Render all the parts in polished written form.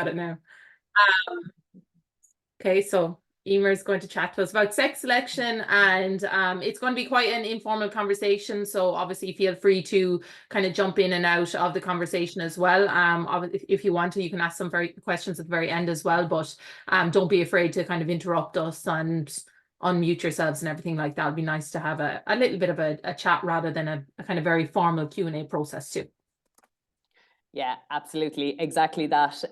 it now. Okay, so Emer is going to chat to us about sex selection, and it's going to be quite an informal conversation. So obviously feel free to kind of jump in and out of the conversation as well. If you want to, you can ask some questions at the very end as well, but don't be afraid to kind of interrupt us and unmute yourselves and everything like that. It'd be nice to have a little bit of a chat rather than a kind of very formal Q&A process too. Yeah, absolutely. Exactly that.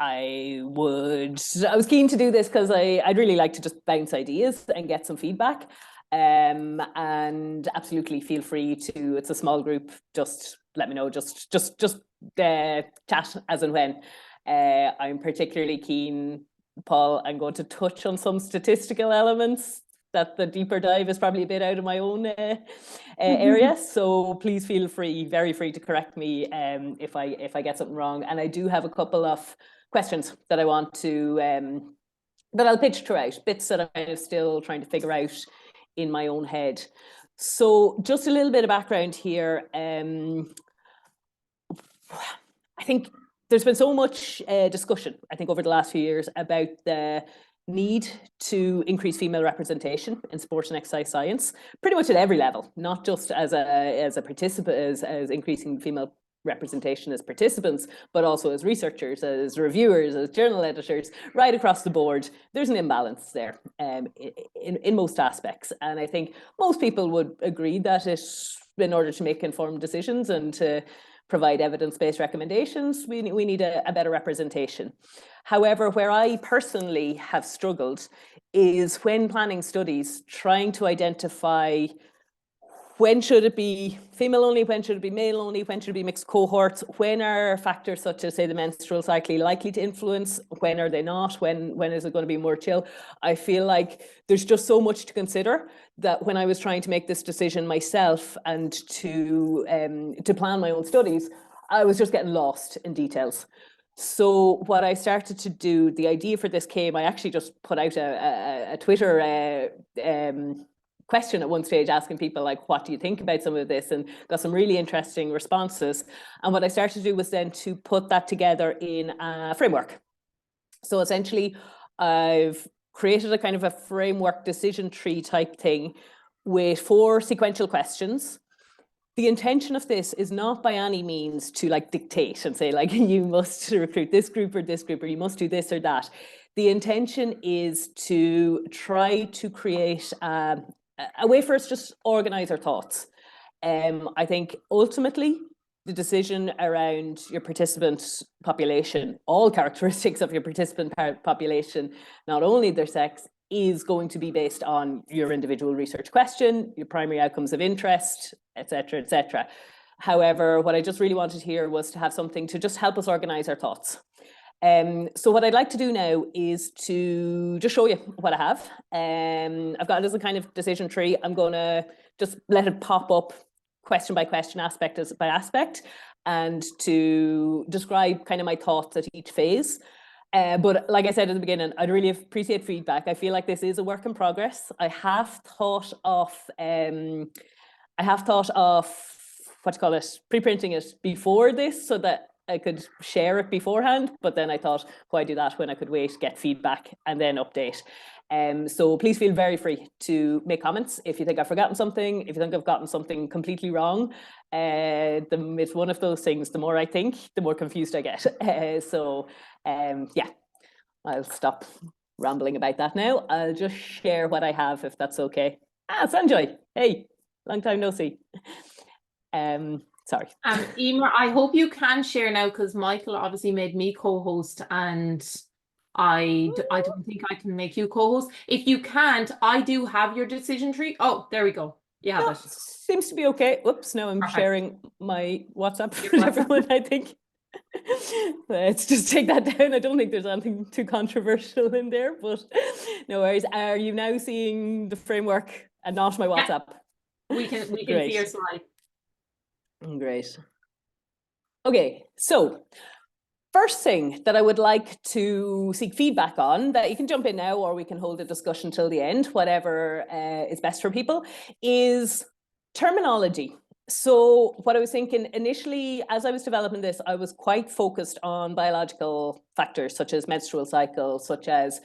I was keen to do this because I'd really like to just bounce ideas and get some feedback. And absolutely feel free to, it's a small group, just let me know, just chat as and when. I'm particularly keen, Paul, I'm going to touch on some statistical elements that the deeper dive is probably a bit out of my own area. So please feel free, very free to correct me if I get something wrong. And I do have a couple of questions that I want to, that I'll pitch throughout, bits that I'm kind of still trying to figure out in my own head. So just a little bit of background here. I think there's been so much discussion, I think, over the last few years about the need to increase female representation in sports and exercise science, pretty much at every level, not just as a participant, as increasing female representation as participants, but also as researchers, as reviewers, as journal editors, right across the board. There's an imbalance there in most aspects. And I think most people would agree that in order to make informed decisions and to provide evidence-based recommendations, we need a better representation. However, where I personally have struggled is when planning studies, trying to identify when should it be female only, when should it be male only, when should it be mixed cohorts, when are factors such as, say, the menstrual cycle likely to influence, when are they not, when is it going to be more chill? I feel like there's just so much to consider that when I was trying to make this decision myself and to plan my own studies, I was just getting lost in details. So what I started to do, the idea for this came, I actually just put out a Twitter question at one stage asking people, like, what do you think about some of this, and got some really interesting responses. And what I started to do was then to put that together in a framework. So essentially I've created a kind of a framework decision tree type thing with 4 sequential questions. The intention of this is not by any means to like dictate and say, like, you must recruit this group, or you must do this or that. The intention is to try to create a way for us to just organize our thoughts. I think ultimately the decision around your participant population, all characteristics of your participant population, not only their sex, is going to be based on your individual research question, your primary outcomes of interest, etc., etc. However, what I just really wanted here was to have something to just help us organize our thoughts. So what I'd like to do now is to just show you what I have. I've got it as a kind of decision tree. I'm going to just let it pop up question by question, aspect by aspect, and to describe kind of my thoughts at each phase. But like I said at the beginning, I'd really appreciate feedback. I feel like this is a work in progress. I have thought of what you call it, pre-printing it before this so that I could share it beforehand, but then I thought, why do that when I could wait, get feedback, and then update? So please feel very free to make comments if you think I've forgotten something, if you think I've gotten something completely wrong. It's one of those things, the more I think, the more confused I get. Yeah, I'll stop rambling about that now. I'll just share what I have, if that's okay. Sanjoy, hey, long time no see. Sorry. Emer, I hope you can share now, because Michael obviously made me co-host, and I don't think I can make you co-host. If you can't, I do have your decision tree. Oh, there we go. You have it. Seems to be okay. Oops, now I'm sharing my WhatsApp with everyone, I think. Let's just take that down. I don't think there's anything too controversial in there, but no worries. Are you now seeing the framework and not my WhatsApp? Yeah. We can see your slide. Great. Okay, so first thing that I would like to seek feedback on, that you can jump in now or we can hold a discussion till the end, whatever is best for people, is terminology. So what I was thinking initially, as I was developing this, I was quite focused on biological factors such as menstrual cycle, such as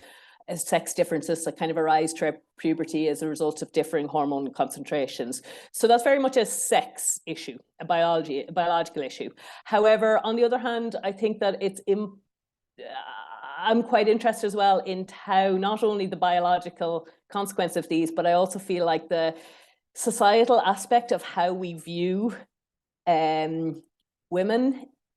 sex differences that kind of arise throughout puberty as a result of differing hormone concentrations. So that's very much a sex issue, a biological issue. However, on the other hand, I think that I'm quite interested as well in how not only the biological consequence of these, but I also feel like the societal aspect of how we view women,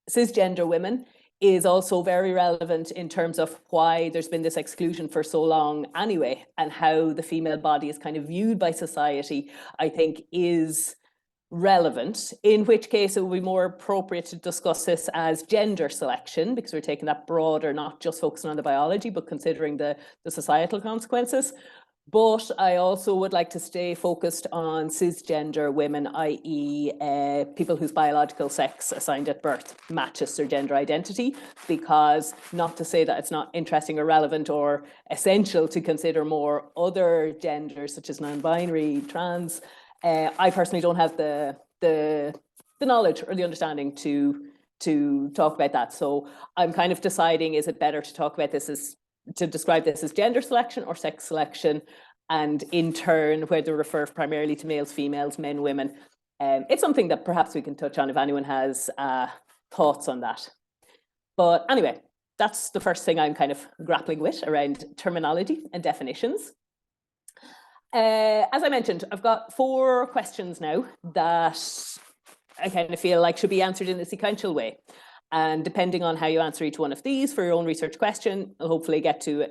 cisgender women, is also very relevant in terms of why there's been this exclusion for so long anyway, and how the female body is kind of viewed by society, I think is relevant, in which case it would be more appropriate to discuss this as gender selection, because we're taking that broader, not just focusing on the biology, but considering the societal consequences. But I also would like to stay focused on cisgender women, i.e. People whose biological sex assigned at birth matches their gender identity, because not to say that it's not interesting or relevant or essential to consider more other genders such as non-binary, trans. I personally don't have the knowledge or the understanding to talk about that. So I'm kind of deciding, is it better to talk about this as to describe this as gender selection or sex selection, and in turn, whether refer primarily to males, females, men, women. It's something that perhaps we can touch on if anyone has thoughts on that. But anyway, that's the first thing I'm kind of grappling with around terminology and definitions. As I mentioned, I've got 4 questions now that I kind of feel like should be answered in a sequential way. And depending on how you answer each one of these for your own research question, you'll hopefully get to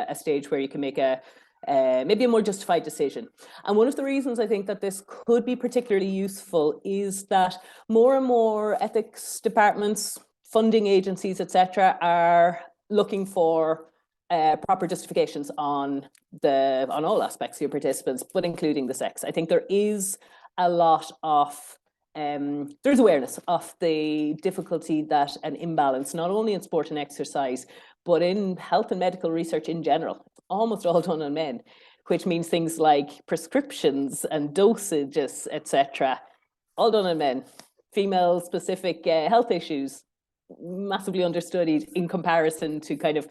a stage where you can make maybe a more justified decision. And one of the reasons I think that this could be particularly useful is that more and more ethics departments, funding agencies, etc., are looking for proper justifications on all aspects of your participants, but including the sex. I think there is a lot of there's awareness of the difficulty that an imbalance, not only in sport and exercise, but in health and medical research in general, it's almost all done on men, which means things like prescriptions and dosages, etc., all done on men. Female specific health issues, massively understudied in comparison to kind of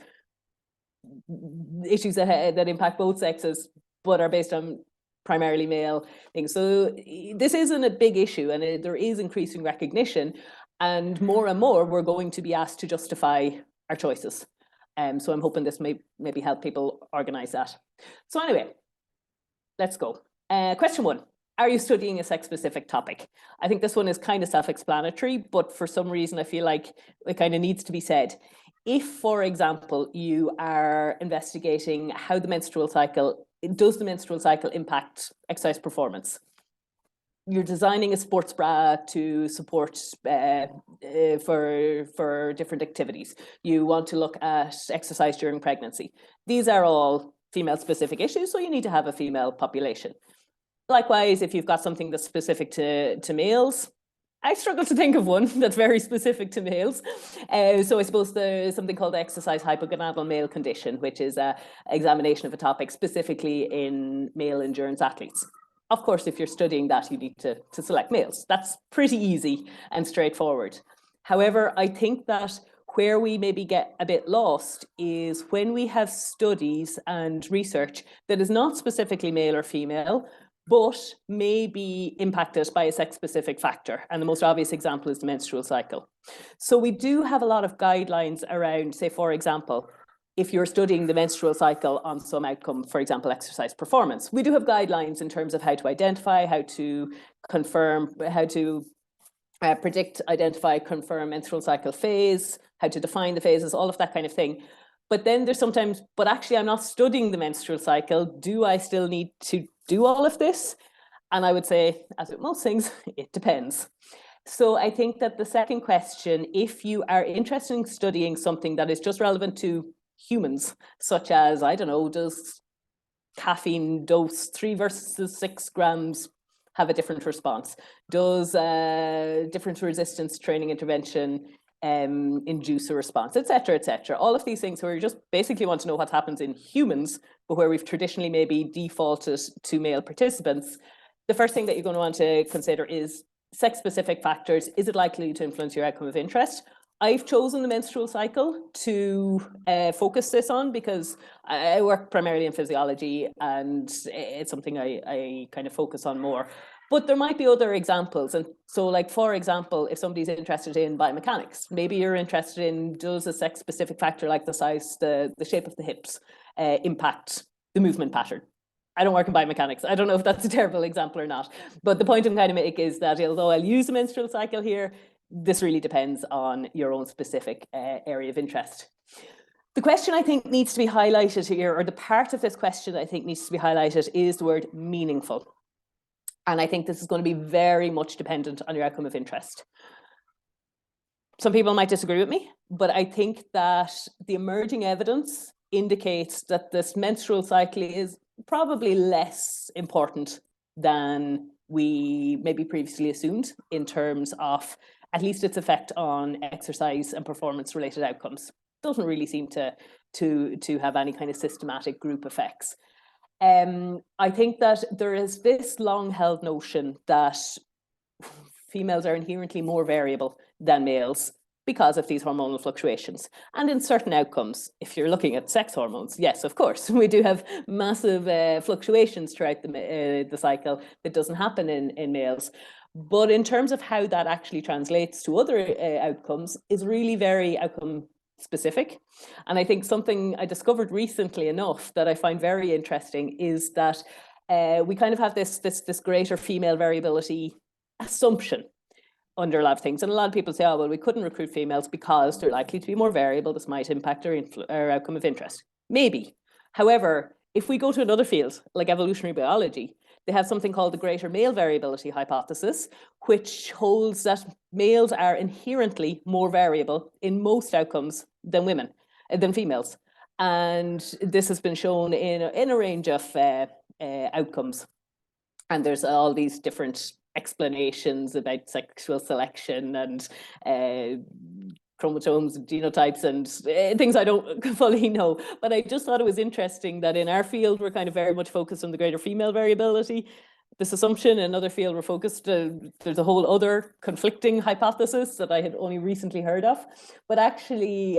issues that impact both sexes, but are based on primarily male things. So this isn't a big issue, and there is increasing recognition, and more we're going to be asked to justify our choices. So I'm hoping this may maybe help people organize that. So anyway, let's go. Question 1. Are you studying a sex-specific topic? I think this one is kind of self-explanatory, but for some reason I feel like it kind of needs to be said. If, for example, you are investigating how the menstrual cycle impact exercise performance? You're designing a sports bra to support for different activities. You want to look at exercise during pregnancy. These are all female-specific issues, so you need to have a female population. Likewise, if you've got something that's specific to males, I struggle to think of one that's very specific to males. So I suppose there's something called the exercise hypogonadal male condition, which is an examination of a topic specifically in male endurance athletes. Of course, if you're studying that, you need to select males. That's pretty easy and straightforward. However, I think that where we maybe get a bit lost is when we have studies and research that is not specifically male or female, but may be impacted by a sex-specific factor. And the most obvious example is the menstrual cycle. So we do have a lot of guidelines around, say, for example, if you're studying the menstrual cycle on some outcome, for example, exercise performance, we do have guidelines in terms of how to identify, how to confirm, how to predict, identify, confirm menstrual cycle phase, how to define the phases, all of that kind of thing. But then there's sometimes, but actually I'm not studying the menstrual cycle. Do I still need to do all of this? And I would say, as with most things, it depends. So I think that the second question, if you are interested in studying something that is just relevant to humans, such as, I don't know, does caffeine dose 3 versus 6 grams have a different response? Does different resistance training intervention induce a response, etc., etc. All of these things where you just basically want to know what happens in humans, but where we've traditionally maybe defaulted to male participants. The first thing that you're going to want to consider is sex-specific factors, is it likely to influence your outcome of interest? I've chosen the menstrual cycle to focus this on because I work primarily in physiology and it's something I kind of focus on more. But there might be other examples. And so, like, for example, if somebody's interested in biomechanics, maybe you're interested in, does a sex-specific factor like the size, the shape of the hips impact the movement pattern? I don't work in biomechanics. I don't know if that's a terrible example or not. But the point I'm kind of making is that although I'll use the menstrual cycle here, this really depends on your own specific area of interest. The question I think needs to be highlighted here, or the part of this question I think needs to be highlighted, is the word meaningful. And I think this is going to be very much dependent on your outcome of interest. Some people might disagree with me, but I think that the emerging evidence indicates that this menstrual cycle is probably less important than we maybe previously assumed in terms of at least its effect on exercise and performance related outcomes. Doesn't really seem to have any kind of systematic group effects. I think that there is this long held notion that females are inherently more variable than males because of these hormonal fluctuations. And in certain outcomes, if you're looking at sex hormones, yes, of course, we do have massive fluctuations throughout the cycle that doesn't happen in males. But in terms of how that actually translates to other outcomes is really very outcome specific. And I think something I discovered recently enough that I find very interesting is that we kind of have this greater female variability assumption under a lot of things. And a lot of people say, oh, well, we couldn't recruit females because they're likely to be more variable. This might impact our outcome of interest. Maybe. However, if we go to another field like evolutionary biology, they have something called the greater male variability hypothesis, which holds that males are inherently more variable in most outcomes than females. And this has been shown in a range of outcomes. And there's all these different explanations about sexual selection and chromosomes and genotypes and things I don't fully know. But I just thought it was interesting that in our field, we're kind of very much focused on the greater female variability. This assumption. In another field, we're focused, there's a whole other conflicting hypothesis that I had only recently heard of. But actually,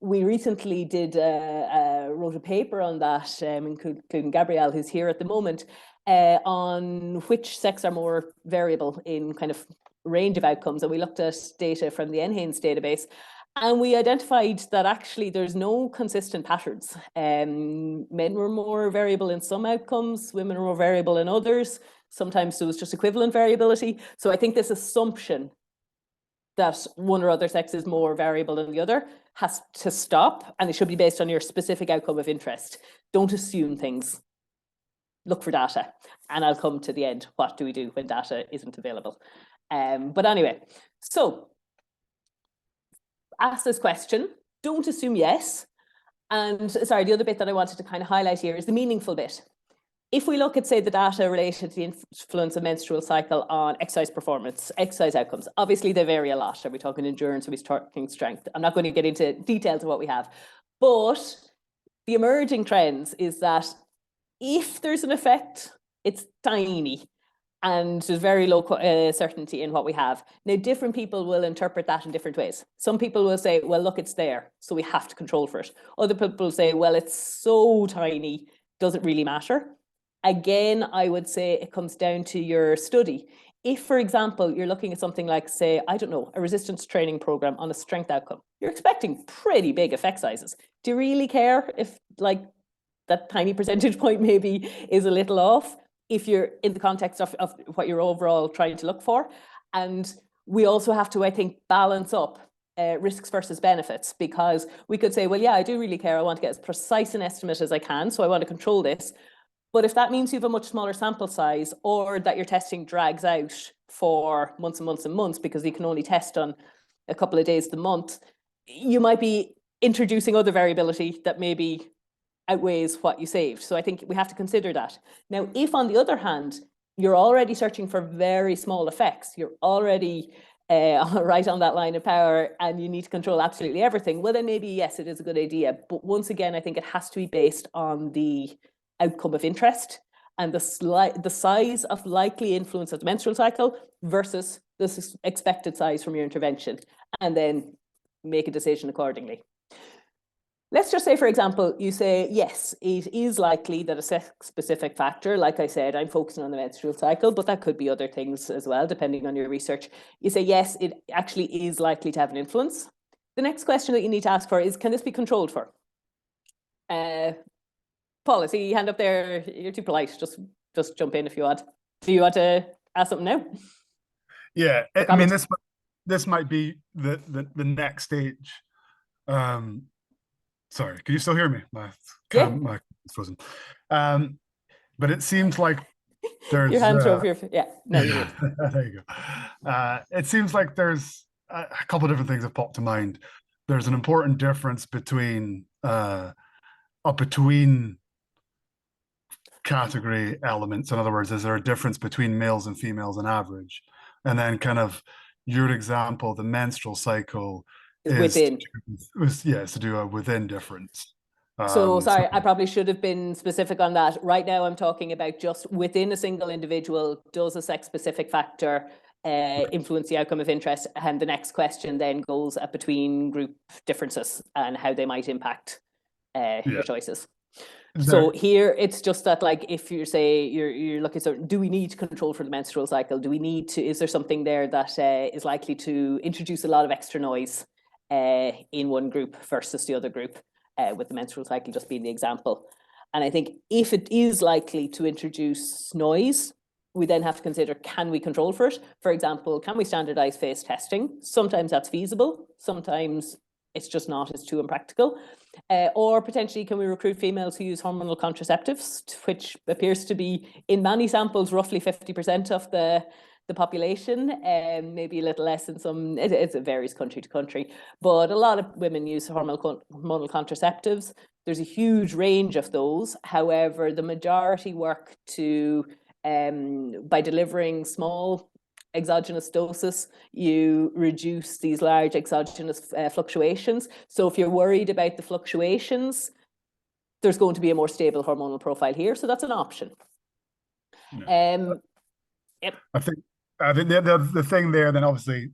we recently wrote a paper on that, including Gabrielle, who's here at the moment, on which sex are more variable in kind of range of outcomes. And we looked at data from the NHANES database, and we identified that actually there's no consistent patterns. Men were more variable in some outcomes, women were more variable in others. Sometimes there was just equivalent variability. So I think this assumption that one or other sex is more variable than the other has to stop, and it should be based on your specific outcome of interest. Don't assume things. Look for data, and I'll come to the end. What do we do when data isn't available? But anyway, so ask this question. Don't assume yes. And sorry, the other bit that I wanted to kind of highlight here is the meaningful bit. If we look at, say, the data related to the influence of menstrual cycle on exercise performance, exercise outcomes, obviously they vary a lot. Are we talking endurance? Are we talking strength? I'm not going to get into details of what we have. But the emerging trends is that if there's an effect, it's tiny and there's very low certainty in what we have. Now, different people will interpret that in different ways. Some people will say, well, look, it's there, so we have to control for it. Other people will say, well, it's so tiny, doesn't really matter. Again, I would say it comes down to your study. If, for example, you're looking at something like, say, I don't know, a resistance training program on a strength outcome, you're expecting pretty big effect sizes. Do you really care if, like, that tiny percentage point maybe is a little off if you're in the context of what you're overall trying to look for? And we also have to, I think, balance up risks versus benefits, because we could say, well, yeah, I do really care. I want to get as precise an estimate as I can, so I want to control this. But if that means you have a much smaller sample size, or that your testing drags out for months and months and months because you can only test on a couple of days a month, you might be introducing other variability that maybe outweighs what you saved. So I think we have to consider that. Now, if on the other hand, you're already searching for very small effects, you're already right on that line of power and you need to control absolutely everything, well, then maybe, yes, it is a good idea. But once again, I think it has to be based on the outcome of interest and the size of likely influence of the menstrual cycle versus the expected size from your intervention, and then make a decision accordingly. Let's just say, for example, you say, yes, it is likely that a sex-specific factor, like I said, I'm focusing on the menstrual cycle, but that could be other things as well, depending on your research. You say, yes, it actually is likely to have an influence. The next question that you need to ask for is, can this be controlled for? Paul, I see your hand up there. You're too polite. Just jump in if you want. Do you want to ask something now? Yeah, I mean, this might be the next stage. Sorry, can you still hear me? My frozen. But it seems like there's your hands over your no, you there you go. It seems like there's a couple of different things that pop to mind. There's an important difference between category elements. In other words, is there a difference between males and females on average? And then kind of your example, the menstrual cycle is within. It's to do a within difference. So sorry, I probably should have been specific on that. Right now, I'm talking about just within a single individual, does a sex-specific factor influence the outcome of interest? And the next question then goes at between group differences and how they might impact your choices. So here it's just that, like, if you say you're looking, so do we need control for the menstrual cycle? Do we need to, is there something there that is likely to introduce a lot of extra noise in one group versus the other group, with the menstrual cycle just being the example? And I think if it is likely to introduce noise, we then have to consider, can we control for it? For example, can we standardize phase testing? Sometimes that's feasible. Sometimes it's just not, it's too impractical. Or potentially, can we recruit females who use hormonal contraceptives, which appears to be, in many samples, roughly 50% of the population, maybe a little less in some, it varies country to country, but a lot of women use hormonal contraceptives. There's a huge range of those. However, the majority work to, by delivering small exogenous doses, you reduce these large exogenous fluctuations. So if you're worried about the fluctuations, there's going to be a more stable hormonal profile here. So that's an option. Yeah. Yep. I think the thing there, then obviously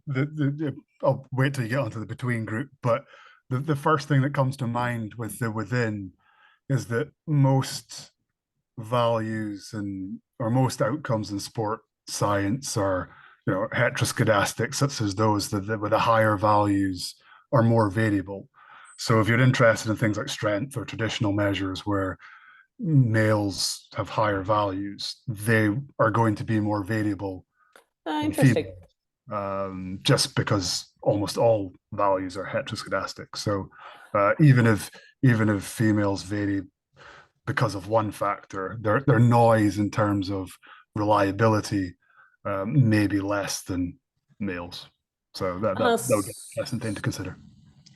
I'll wait till you get onto the between group, but the first thing that comes to mind with the within is that most values or most outcomes in sport science are, heteroscedastic, such as those that with the higher values are more variable. So if you're interested in things like strength or traditional measures where males have higher values, they are going to be more variable. Interesting. Just because almost all values are heteroscedastic. So even if females vary because of one factor, their noise in terms of reliability may be less than males. So that would be an interesting thing to consider.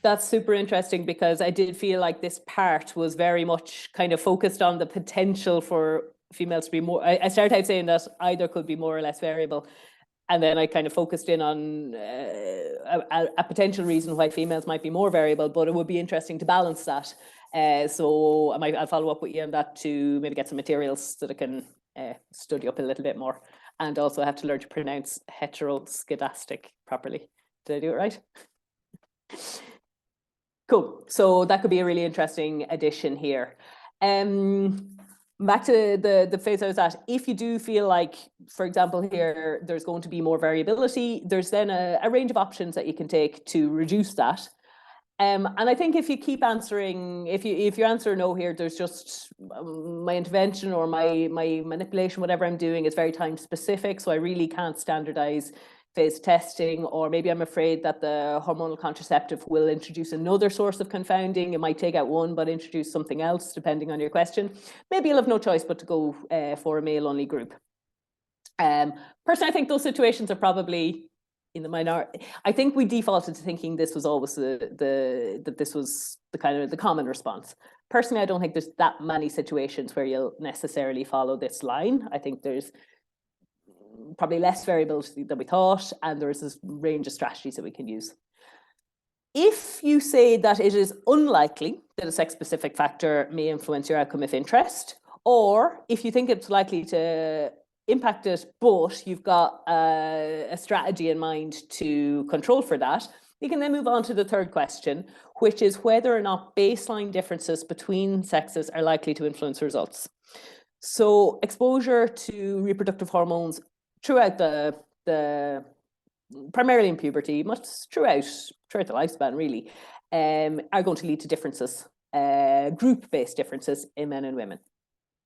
That's super interesting, because I did feel like this part was very much kind of focused on the potential for females to be more, I started out saying that either could be more or less variable. And then I kind of focused in on a potential reason why females might be more variable, but it would be interesting to balance that. So I'll follow up with you on that to maybe get some materials that I can study up a little bit more. And also have to learn to pronounce heteroscedastic properly. Did I do it right? Cool. So that could be a really interesting addition here. Back to the phase I was at, if you do feel like, for example, here, there's going to be more variability, there's then a range of options that you can take to reduce that. And I think if you keep answering, if you answer no here, there's just my intervention or my manipulation, whatever I'm doing is very time specific, so I really can't standardize phase testing, or maybe I'm afraid that the hormonal contraceptive will introduce another source of confounding. It might take out one, but introduce something else, depending on your question. Maybe you'll have no choice but to go for a male-only group. Personally, I think those situations are probably in the minority. I think we defaulted to thinking this was always that this was the kind of the common response. Personally, I don't think there's that many situations where you'll necessarily follow this line. I think there's probably less variability than we thought, and there's this range of strategies that we can use. If you say that it is unlikely that a sex-specific factor may influence your outcome of interest, Or if you think it's likely to impact it, but you've got a strategy in mind to control for that, you can then move on to the third question, which is whether or not baseline differences between sexes are likely to influence results. So exposure to reproductive hormones throughout the primarily in puberty, much throughout the lifespan really, are going to lead to differences, group-based differences in men and women.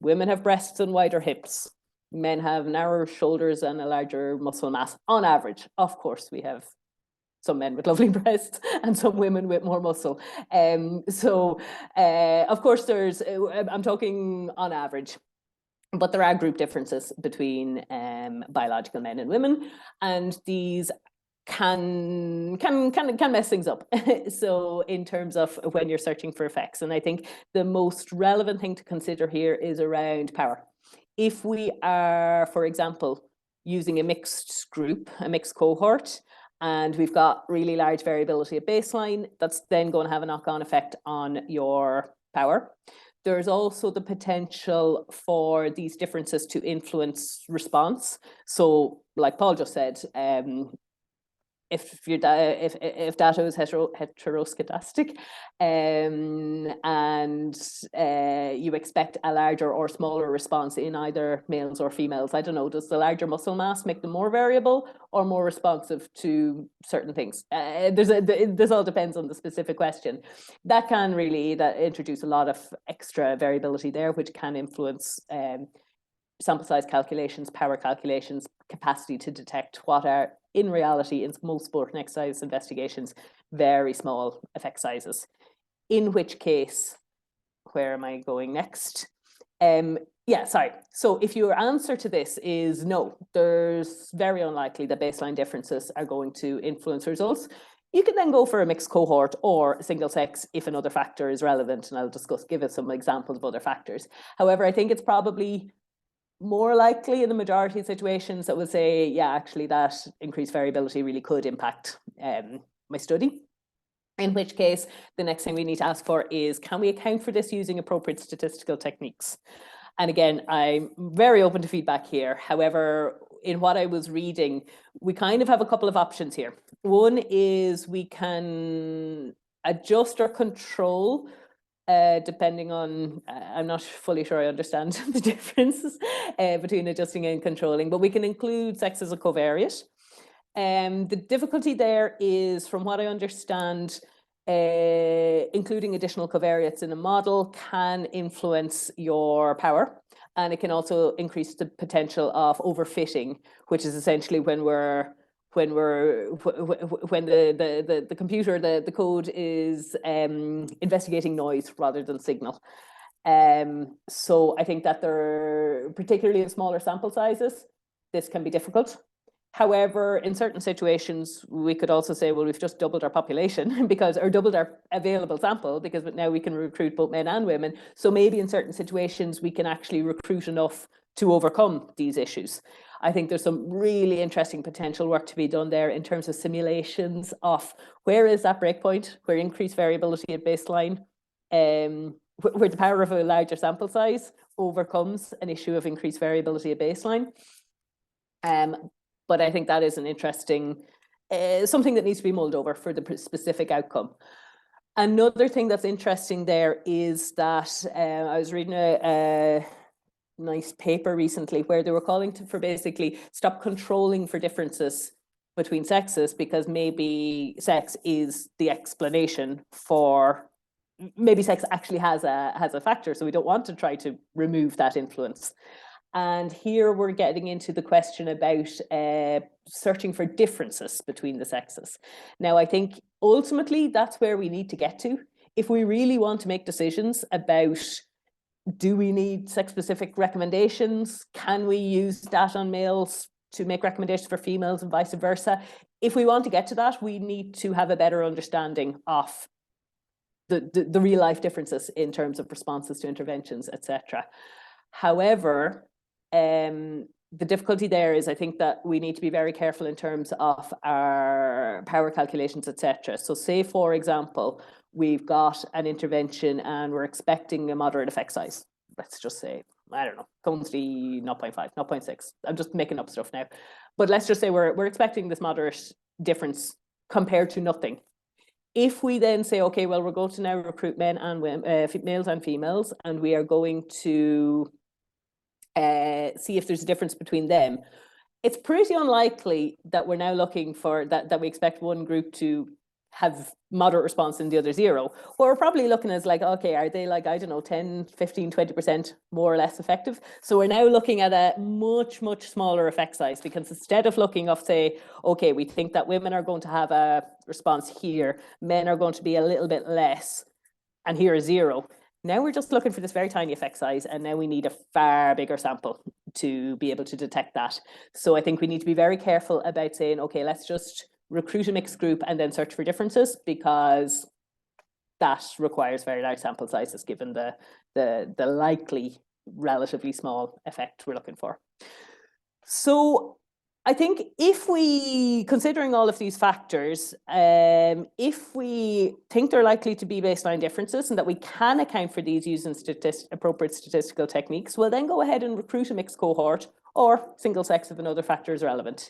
Women have breasts and wider hips. Men have narrower shoulders and a larger muscle mass on average. Of course, we have some men with lovely breasts and some women with more muscle. Of course, I'm talking on average, but there are group differences between biological men and women, and these can mess things up. So in terms of when you're searching for effects, and I think the most relevant thing to consider here is around power. If we are, for example, using a mixed group, a mixed cohort, and we've got really large variability at baseline, that's then going to have a knock-on effect on your power. There's also the potential for these differences to influence response. So like Paul just said, if data is heteroscedastic, and you expect a larger or smaller response in either males or females, I don't know, does the larger muscle mass make them more variable or more responsive to certain things? This all depends on the specific question. That can really introduce a lot of extra variability there, which can influence sample size calculations, power calculations, capacity to detect what are, in reality, in most sport and exercise investigations, very small effect sizes. In which case, where am I going next? So if your answer to this is no, there's very unlikely that baseline differences are going to influence results, you can then go for a mixed cohort or single sex if another factor is relevant, and I'll give us some examples of other factors. However, I think it's probably more likely in the majority of situations that will say, yeah, actually that increased variability really could impact my study. In which case, the next thing we need to ask for is, can we account for this using appropriate statistical techniques? And again, I'm very open to feedback here. However, in what I was reading, we kind of have a couple of options here. One is we can adjust or control depending on, I'm not fully sure I understand the difference between adjusting and controlling, but we can include sex as a covariate. The difficulty there is, from what I understand, including additional covariates in a model can influence your power, and it can also increase the potential of overfitting, which is essentially when the computer, the code is investigating noise rather than signal. So I think that particularly in smaller sample sizes, this can be difficult. However, in certain situations, we could also say, well, we've just doubled our population or doubled our available sample, because now we can recruit both men and women. So maybe in certain situations, we can actually recruit enough to overcome these issues. I think there's some really interesting potential work to be done there in terms of simulations of where is that breakpoint, where increased variability at baseline, where the power of a larger sample size overcomes an issue of increased variability at baseline. But I think that is an interesting, something that needs to be mulled over for the specific outcome. Another thing that's interesting there is that I was reading a nice paper recently where they were calling for basically stop controlling for differences between sexes, because maybe sex is the explanation for, maybe sex actually has a factor, so we don't want to try to remove that influence. And here we're getting into the question about searching for differences between the sexes. Now, I think ultimately that's where we need to get to. If we really want to make decisions about, do we need sex-specific recommendations? Can we use data on males to make recommendations for females and vice versa? If we want to get to that, we need to have a better understanding of the real life differences in terms of responses to interventions, etc. However, the difficulty there is, I think that we need to be very careful in terms of our power calculations, etc. So say, for example, we've got an intervention and we're expecting a moderate effect size, let's just say I don't know, currently 0.5, 0.6. I'm just making up stuff now. But let's just say we're expecting this moderate difference compared to nothing. If we then say, okay, well, we're going to now recruit men and women, males and females, and we are going to see if there's a difference between them, it's pretty unlikely that we're now looking for that we expect one group to have moderate response and the other 0. What we're probably looking at is like, okay, are they like, I don't know, 10, 15, 20% more or less effective? So we're now looking at a much, much smaller effect size, because instead of looking of say, okay, we think that women are going to have a response here, men are going to be a little bit less, and here is 0. Now we're just looking for this very tiny effect size, and now we need a far bigger sample to be able to detect that. So I think we need to be very careful about saying, okay, let's just recruit a mixed group and then search for differences, because that requires very large sample sizes given the likely relatively small effect we're looking for. So I think if we, considering all of these factors, if we think they're likely to be baseline differences and that we can account for these using appropriate statistical techniques, we'll then go ahead and recruit a mixed cohort or single sex if another factor is relevant.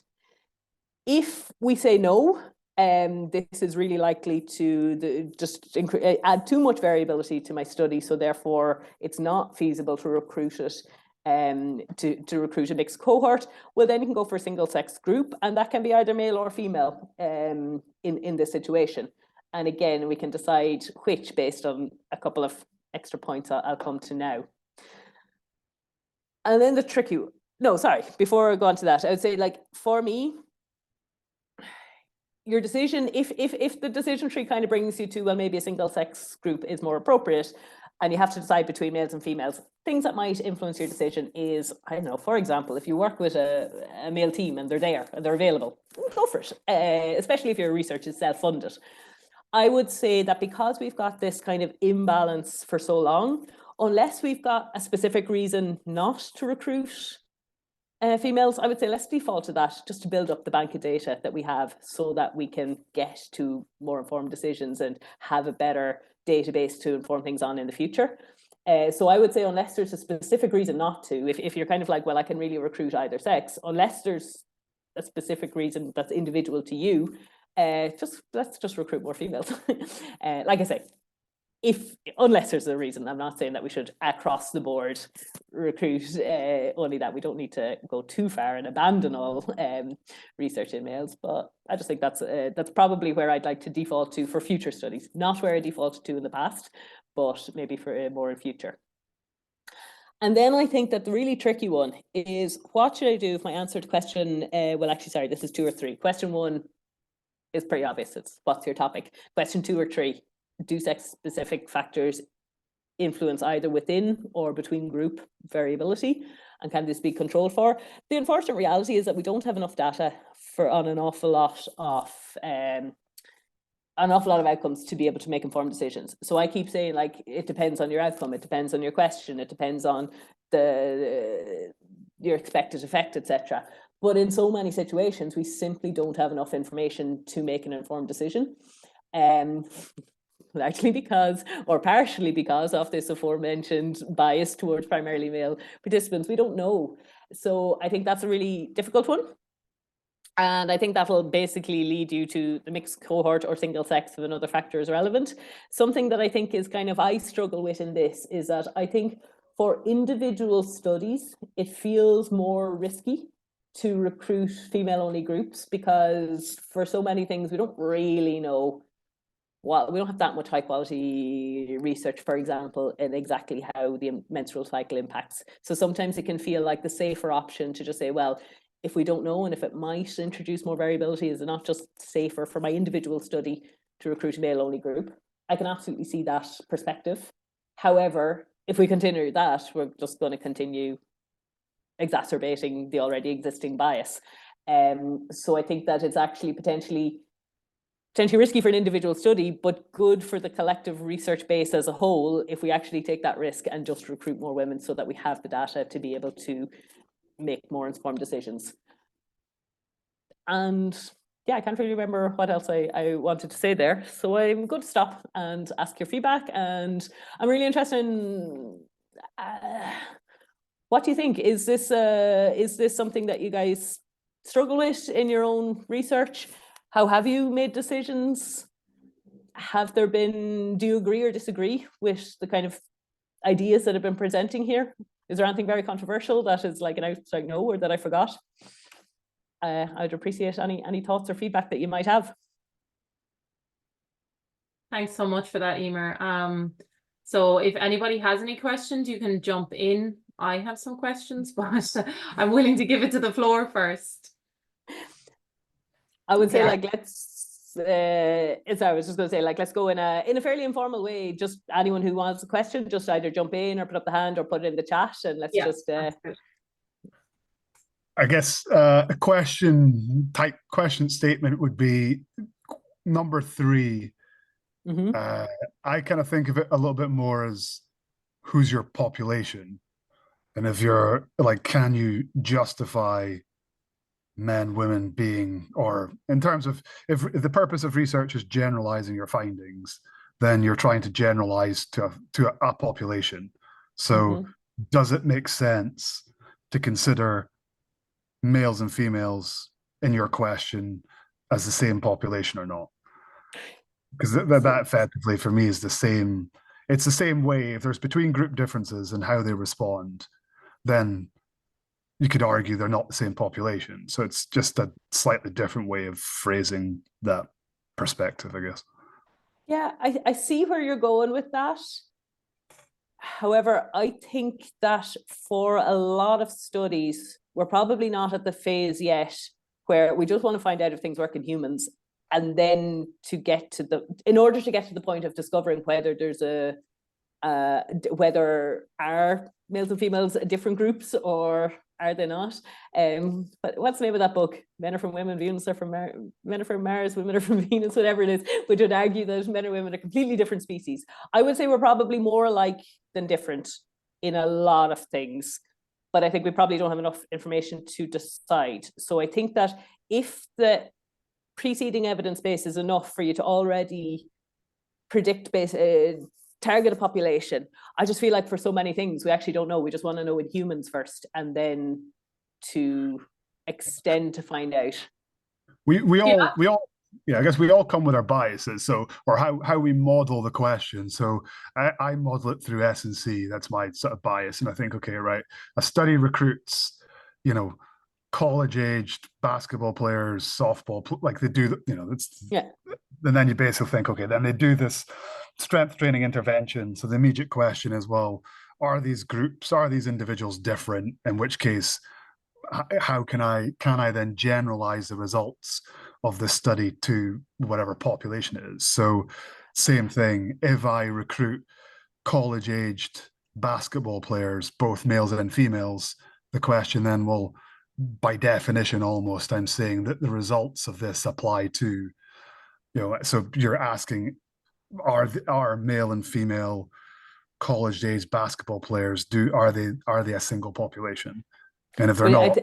If we say no, this is really likely to add too much variability to my study, so therefore it's not feasible to recruit it. To recruit a mixed cohort, well, then you can go for a single sex group, and that can be either male or female in this situation. And again, we can decide which based on a couple of extra points I'll come to now. And then the tricky, no, sorry, before I go on to that, I would say, like, for me, your decision, if the decision tree kind of brings you to, well, maybe a single sex group is more appropriate, and you have to decide between males and females, things that might influence your decision is, I don't know, for example, if you work with a male team and they're there and they're available, go for it, especially if your research is self-funded. I would say that because we've got this kind of imbalance for so long, unless we've got a specific reason not to recruit females, I would say let's default to that just to build up the bank of data that we have so that we can get to more informed decisions and have a better database to inform things on in the future. So I would say unless there's a specific reason not to, if you're kind of like, well, I can really recruit either sex, unless there's a specific reason that's individual to you, let's just recruit more females. Like I say, unless there's a reason, I'm not saying that we should across the board recruit only that. We don't need to go too far and abandon all research in males, but I just think that's probably where I'd like to default to for future studies, not where I defaulted to in the past, but maybe for more in future. And then I think that the really tricky one is, what should I do if my answer to question, well, actually, sorry, this is 2 or 3. Question 1 is pretty obvious. It's what's your topic? Question 2 or 3, do sex-specific factors influence either within or between group variability, and can this be controlled for? The unfortunate reality is that we don't have enough data on an awful lot of outcomes to be able to make informed decisions. So I keep saying, like, it depends on your outcome, it depends on your question, it depends on your expected effect, etc. But in so many situations, we simply don't have enough information to make an informed decision. Largely because, or partially because of this aforementioned bias towards primarily male participants, we don't know. So I think that's a really difficult one. And I think that'll basically lead you to the mixed cohort or single sex if another factor is relevant. Something that I think is kind of, I struggle with in this is that I think for individual studies, it feels more risky to recruit female-only groups, because for so many things, we don't really know. Well, we don't have that much high quality research, for example, in exactly how the menstrual cycle impacts. So sometimes it can feel like the safer option to just say, well, if we don't know and if it might introduce more variability, is it not just safer for my individual study to recruit a male-only group? I can absolutely see that perspective. However, if we continue that, we're just going to continue exacerbating the already existing bias. So I think that it's actually potentially risky for an individual study, but good for the collective research base as a whole if we actually take that risk and just recruit more women so that we have the data to be able to make more informed decisions. And yeah, I can't really remember what else I wanted to say there. So I'm going to stop and ask your feedback. And I'm really interested in What do you think? Is this something that you guys struggle with in your own research? How have you made decisions? Do you agree or disagree with the kind of ideas that have been presenting here? Is there anything very controversial that is like an outside no, or that I forgot? I'd appreciate any thoughts or feedback that you might have. Thanks so much for that, Emer. So if anybody has any questions, you can jump in. I have some questions, but I'm willing to give it to the floor first. I would say, Yeah. like, I was just going to say, like, let's go in a fairly informal way. Just anyone who wants a question, just either jump in or put up the hand or put it in the chat, and let's Yeah, just. that's good. I guess a question statement would be number 3. Mhm. I kind of think of it a little bit more as who's your population, and if you're like, can you justify men, women being, or in terms of if the purpose of research is generalizing your findings, then you're trying to generalize to a population. So Mhm. does it make sense to consider males and females in your question as the same population or not? Because that effectively for me is the same. It's the same way. If there's between group differences and how they respond, then you could argue they're not the same population. So it's just a slightly different way of phrasing that perspective, I guess. Yeah, I see where you're going with that. However, I think that for a lot of studies, we're probably not at the phase yet where we just want to find out if things work in humans, and then in order to get to the point of discovering whether there's whether are males and females different groups or are they not? But what's the name of that book? Men are from women, Venus are from men are from Mars, women are from Venus, whatever it is, which would argue that men and women are completely different species. I would say we're probably more alike than different in a lot of things, but I think we probably don't have enough information to decide. So I think that if the preceding evidence base is enough for you to already predict target a population, I just feel like for so many things we actually don't know. We just want to know in humans first, and then to extend to find out. We all yeah, I guess we all come with our biases, so, or how we model the question. So I model it through S&C. That's my sort of bias, and I think, okay, right, a study recruits, college-aged basketball players, softball, like they do, it's, Yeah. And then you basically think, okay, then they do this strength training intervention. So the immediate question is, well, are these individuals different? In which case, how can I then generalize the results of this study to whatever population it is? So same thing, if I recruit college-aged basketball players, both males and females, the question then, well, by definition, almost, I'm saying that the results of this apply to, so you're asking, are male and female college-aged basketball players, are they a single population? And if they're not,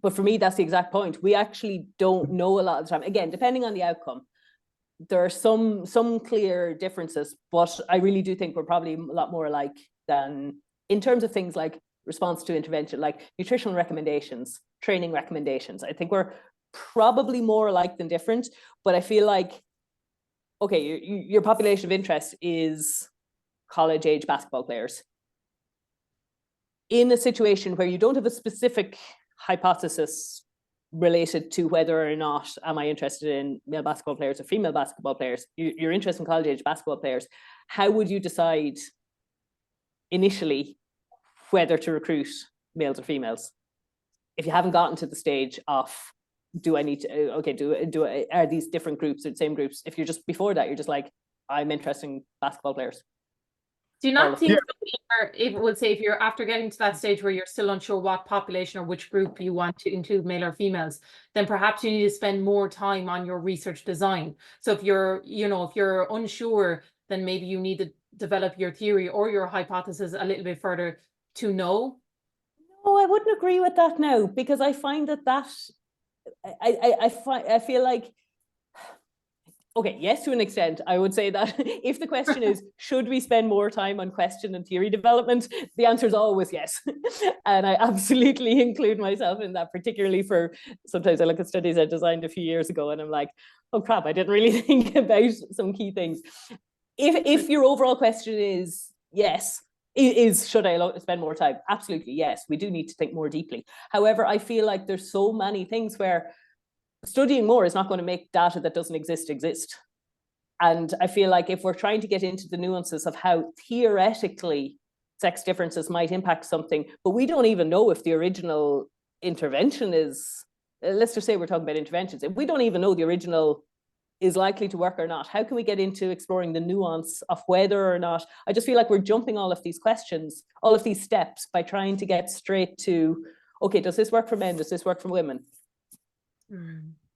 but for me, that's the exact point. We actually don't know a lot of the time. Again, depending on the outcome, there are some clear differences, but I really do think we're probably a lot more alike than in terms of things like response to intervention, like nutritional recommendations, training recommendations. I think we're probably more alike than different, but I feel like, okay, your population of interest is college-age basketball players. In a situation where you don't have a specific hypothesis related to whether or not am I interested in male basketball players or female basketball players, you're interested in college-age basketball players, how would you decide initially whether to recruit males or females if you haven't gotten to the stage of do I need to are these different groups or the same groups? If you're just before that, you're just like, I'm interested in basketball players. Do you not think it would say if you're after getting to that stage where you're still unsure what population or which group you want to include, male or females, then perhaps you need to spend more time on your research design. So if you're, if you're unsure, then maybe you need to develop your theory or your hypothesis a little bit further to know. No, I wouldn't agree with that now, because I find that I feel like Okay, yes, to an extent. I would say that if the question is, should we spend more time on question and theory development? The answer is always yes. And I absolutely include myself in that, particularly for sometimes I look at studies I designed a few years ago and I'm like, oh crap, I didn't really think about some key things. If your overall question is yes, should I spend more time? Absolutely, yes. We do need to think more deeply. However, I feel like there's so many things where studying more is not going to make data that doesn't exist. And I feel like if we're trying to get into the nuances of how theoretically sex differences might impact something, but we don't even know if the original intervention is, let's just say we're talking about interventions, if we don't even know the original is likely to work or not, how can we get into exploring the nuance of whether or not? I just feel like we're jumping all of these questions, all of these steps by trying to get straight to, okay, does this work for men? Does this work for women?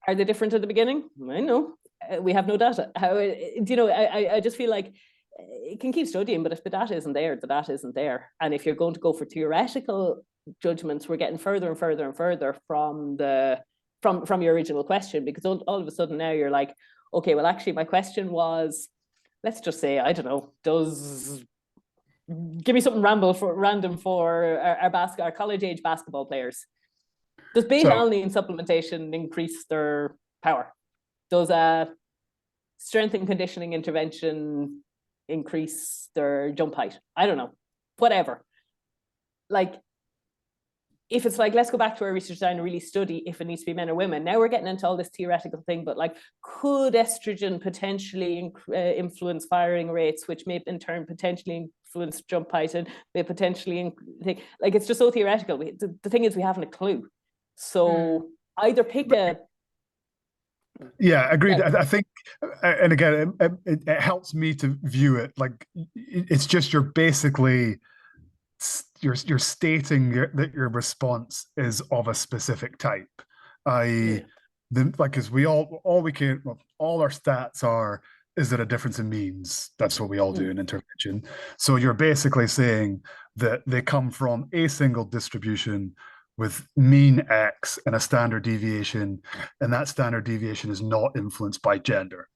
Are they different at the beginning? I know. We have no data. How, you know, I just feel like it can keep studying, but if the data isn't there, the data isn't there. And if you're going to go for theoretical judgments, we're getting further and further and further from your original question, because all of a sudden now you're like, okay, well, actually my question was, let's just say, I don't know, give me something random for our college age basketball players. Does beta-alanine supplementation increase their power? Does strength and conditioning intervention increase their jump height? I don't know, whatever. Like, if it's like, let's go back to our research design and really study if it needs to be men or women. Now we're getting into all this theoretical thing, but like, could estrogen potentially influence firing rates, which may in turn potentially influence jump height and may potentially, like, it's just so theoretical. The thing is, we haven't a clue. So either pick a... Yeah, agreed. Yeah. I think, and again, it helps me to view it like it's just you're basically you're stating that your response is of a specific type. Like, as we all our stats are, is there a difference in means? That's what we all do in intervention. So you're basically saying that they come from a single distribution with mean X and a standard deviation, and that standard deviation is not influenced by gender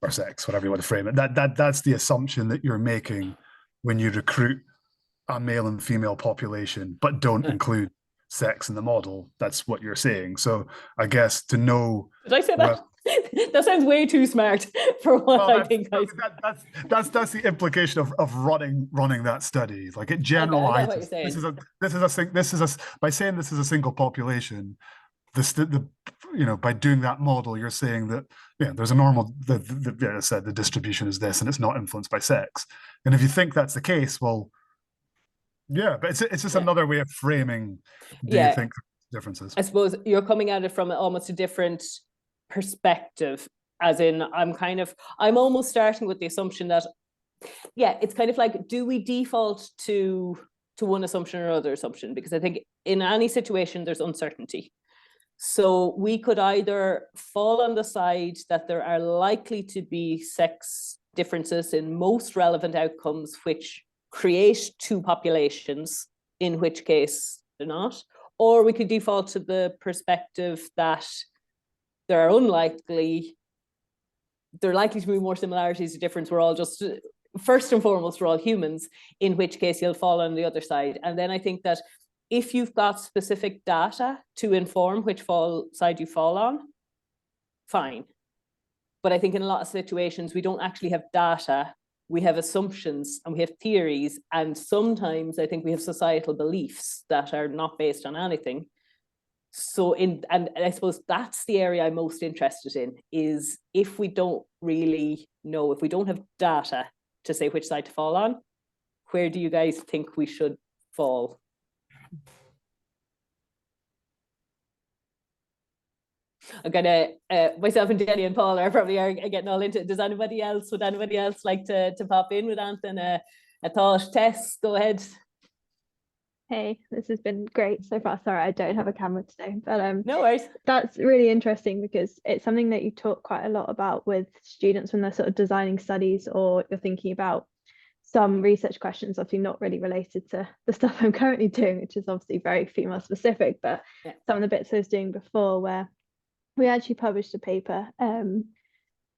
or sex, whatever you want to frame it. That's the assumption that you're making when you recruit a male and female population, but don't include sex in the model. That's what you're saying. So I guess to know... Did I say that? That sounds way too smart for what I think. That's the implication of running that study. Like, it generalizes. By saying this is a single population, by doing that model, you're saying that there's a normal. I said the distribution is this, and it's not influenced by sex. And if you think that's the case, well, yeah, but it's just another way of framing. You think differences? I suppose you're coming at it from almost a different perspective, as in I'm almost starting with the assumption that it's kind of like, do we default to one assumption or other assumption? Because I think in any situation there's uncertainty, so we could either fall on the side that there are likely to be sex differences in most relevant outcomes which create two populations, in which case they're not, or we could default to the perspective that there are likely to be more similarities to difference. We're all just, first and foremost, we're all humans, in which case you'll fall on the other side. And then I think that if you've got specific data to inform which side you fall on, fine. But I think in a lot of situations, we don't actually have data. We have assumptions and we have theories. And sometimes I think we have societal beliefs that are not based on anything. So and I suppose that's the area I'm most interested in, is if we don't really know, if we don't have data to say which side to fall on, where do you guys think we should fall? I'm gonna myself and Jenny and Paul are getting all into it. Would anybody else like to pop in with anything? A thought? Tess, go ahead. Hey, this has been great so far. Sorry, I don't have a camera today, but no worries. That's really interesting, because it's something that you talk quite a lot about with students when they're sort of designing studies, or you're thinking about some research questions, obviously not really related to the stuff I'm currently doing, which is obviously very female specific, but some of the bits I was doing before, where we actually published a paper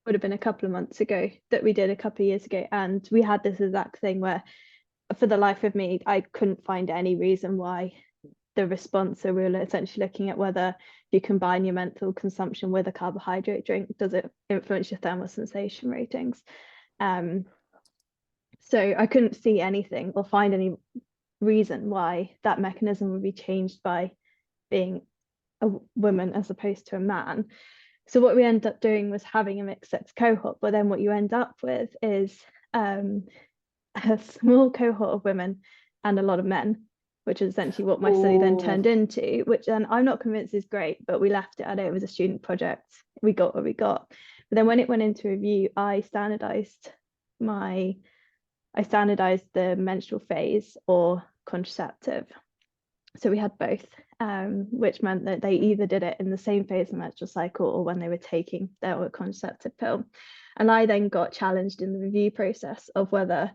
would have been a couple of months ago that we did a couple of years ago, and we had this exact thing where for the life of me I couldn't find any reason why the response. So we were essentially looking at whether if you combine your menthol consumption with a carbohydrate drink, does it influence your thermal sensation ratings. So I couldn't see anything or find any reason why that mechanism would be changed by being a woman as opposed to a man. So what we ended up doing was having a mixed sex cohort, but then what you end up with is a small cohort of women and a lot of men, which is essentially what my study then turned into, which then I'm not convinced is great, but we left it at it. It was a student project. We got what we got. But then when it went into review, I standardized the menstrual phase or contraceptive. So we had both, which meant that they either did it in the same phase of the menstrual cycle or when they were taking their contraceptive pill. And I then got challenged in the review process of whether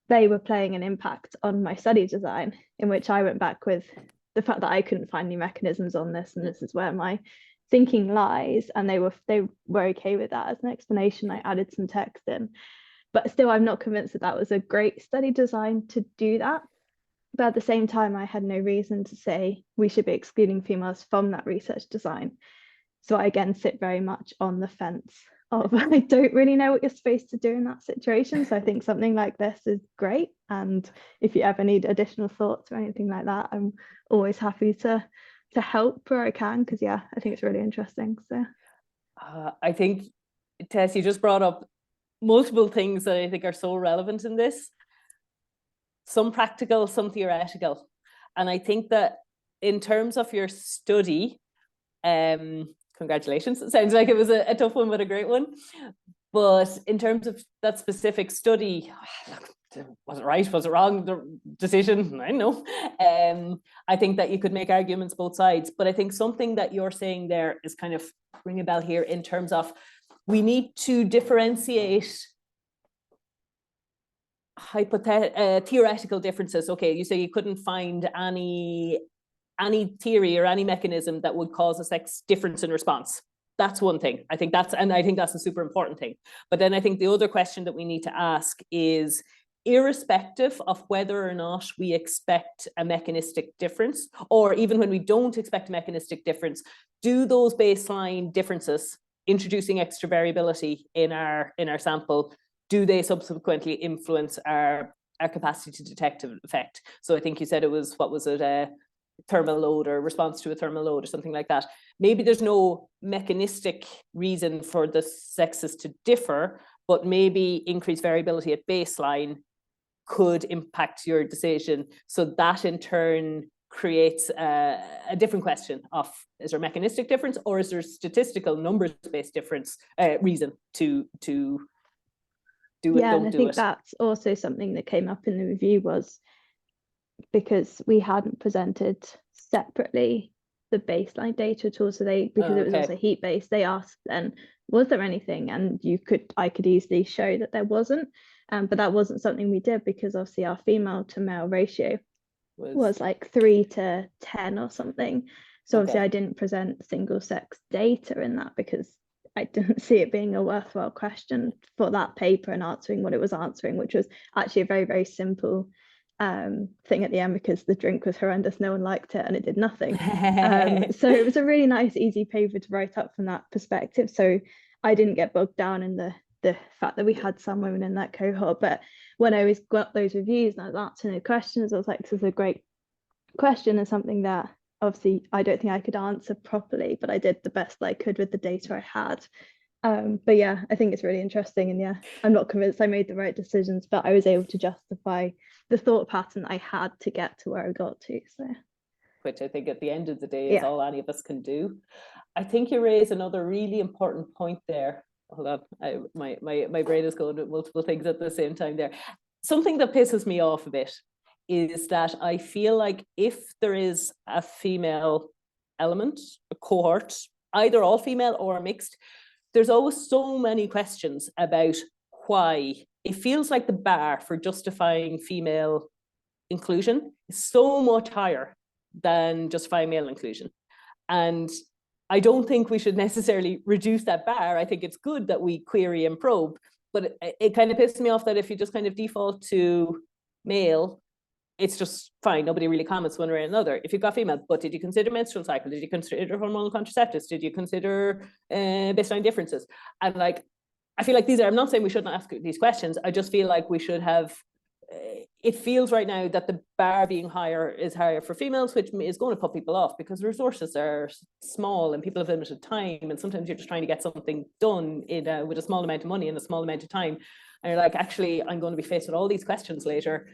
they were playing an impact on my study design, in which I went back with the fact that I couldn't find any mechanisms on this, and this is where my thinking lies. And they were okay with that as an explanation. I added some text in, but still I'm not convinced that that was a great study design to do that. But at the same time, I had no reason to say we should be excluding females from that research design. So I again sit very much on the fence of I don't really know what you're supposed to do in that situation. So I think something like this is great. And if you ever need additional thoughts or anything like that, I'm always happy to help where I can, because yeah, I think it's really interesting. So I think, Tess, you just brought up multiple things that I think are so relevant in this. Some practical, some theoretical. And I think that in terms of your study, congratulations. It sounds like it was a tough one, but a great one. But in terms of that specific study, was it right? Was it wrong? The decision? I don't know. I think that you could make arguments both sides. But I think something that you're saying there is kind of ring a bell here in terms of we need to differentiate theoretical differences. Okay, you say you couldn't find any theory or any mechanism that would cause a sex difference in response. That's one thing. I think that's a super important thing. But then I think the other question that we need to ask is, irrespective of whether or not we expect a mechanistic difference, or even when we don't expect a mechanistic difference, do those baseline differences, introducing extra variability in our sample, do they subsequently influence our capacity to detect an effect? So I think you said it was, what was it, a thermal load or response to a thermal load or something like that. Maybe there's no mechanistic reason for the sexes to differ, but maybe increased variability at baseline could impact your decision. So that in turn creates a different question of, is there a mechanistic difference, or is there a statistical numbers-based difference, reason to do it, yeah, don't and I do think it. that's also something that came up in the review, was because we hadn't presented separately the baseline data at all. So because it was also heat based, they asked then, was there anything? And I could easily show that there wasn't. But that wasn't something we did, because obviously our female to male ratio was like 3 to 10 or something. So obviously I didn't present single sex data in that, because I didn't see it being a worthwhile question for that paper and answering what it was answering, which was actually a very, very simple thing at the end, because the drink was horrendous, no one liked it, and it did nothing. So it was a really nice, easy paper to write up from that perspective. So I didn't get bogged down in the fact that we had some women in that cohort. But when I got those reviews and I was answering the questions, I was like, this is a great question, and something that obviously I don't think I could answer properly, but I did the best I could with the data I had. But yeah, I think it's really interesting, and yeah, I'm not convinced I made the right decisions, but I was able to justify the thought pattern I had to get to where I got to. So, which I think at the end of the day is all any of us can do. I think you raise another really important point there. Hold on, my brain is going with multiple things at the same time there. Something that pisses me off a bit is that I feel like if there is a female element, a cohort, either all female or mixed, there's always so many questions about why. It feels like the bar for justifying female inclusion is so much higher than justifying male inclusion. And I don't think we should necessarily reduce that bar. I think it's good that we query and probe, but it kind of pisses me off that if you just kind of default to male, it's just fine. Nobody really comments one way or another. If you've got female, but did you consider menstrual cycle? Did you consider hormonal contraceptives? Did you consider baseline differences? And like, I feel like I'm not saying we shouldn't ask these questions. I just feel like we should have, it feels right now that the bar being higher is higher for females, which is going to put people off because resources are small and people have limited time. And sometimes you're just trying to get something done with a small amount of money and a small amount of time. And you're like, actually, I'm going to be faced with all these questions later.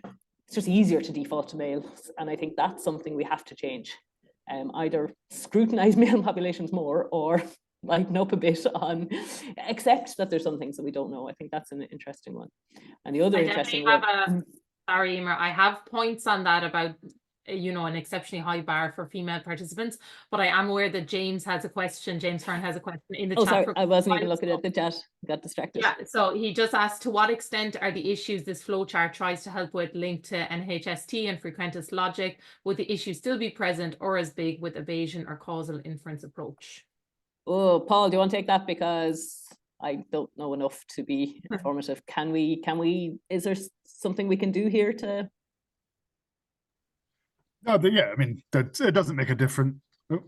It's just easier to default to males. And I think that's something we have to change. Either scrutinize male populations more or lighten up a bit on, accept that there's some things that we don't know. I think that's an interesting one. And the other interesting one. Sorry, Emer, I have points on that about, you know, an exceptionally high bar for female participants, but I am aware that James has a question. James Fern has a question in the chat. Sorry, I wasn't even looking at the chat, got distracted. Yeah, so he just asked, to what extent are the issues this flowchart tries to help with linked to NHST and frequentist logic? Would the issue still be present or as big with a Bayesian or causal inference approach? Oh, Paul, do you want to take that? Because I don't know enough to be informative. Can we, is there something we can do here to? No, yeah, I mean, it doesn't make a difference. Oh,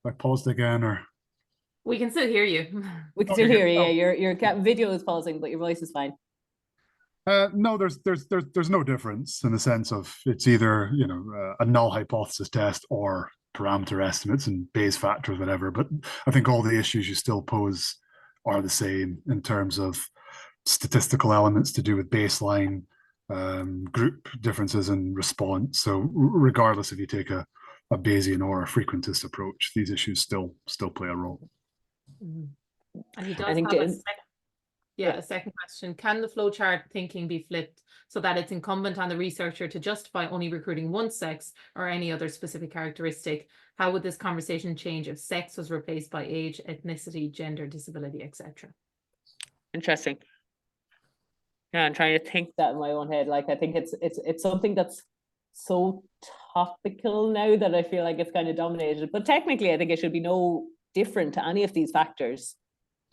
I paused again, or we can still hear you. We can still hear you. Yeah, your video is pausing, but your voice is fine. No, there's no difference in the sense of it's either, you know, a null hypothesis test or parameter estimates and Bayes factors, whatever. But I think all the issues you still pose are the same in terms of statistical elements to do with baseline, group differences in response. So regardless if you take a Bayesian or a frequentist approach, these issues still play a role. Mm-hmm. And he does have a second question. Can the flowchart thinking be flipped so that it's incumbent on the researcher to justify only recruiting one sex or any other specific characteristic? How would this conversation change if sex was replaced by age, ethnicity, gender, disability, etc.? Interesting. Yeah, I'm trying to think that in my own head. Like, I think it's something that's so topical now that I feel like it's kind of dominated. But technically, I think it should be no different to any of these factors.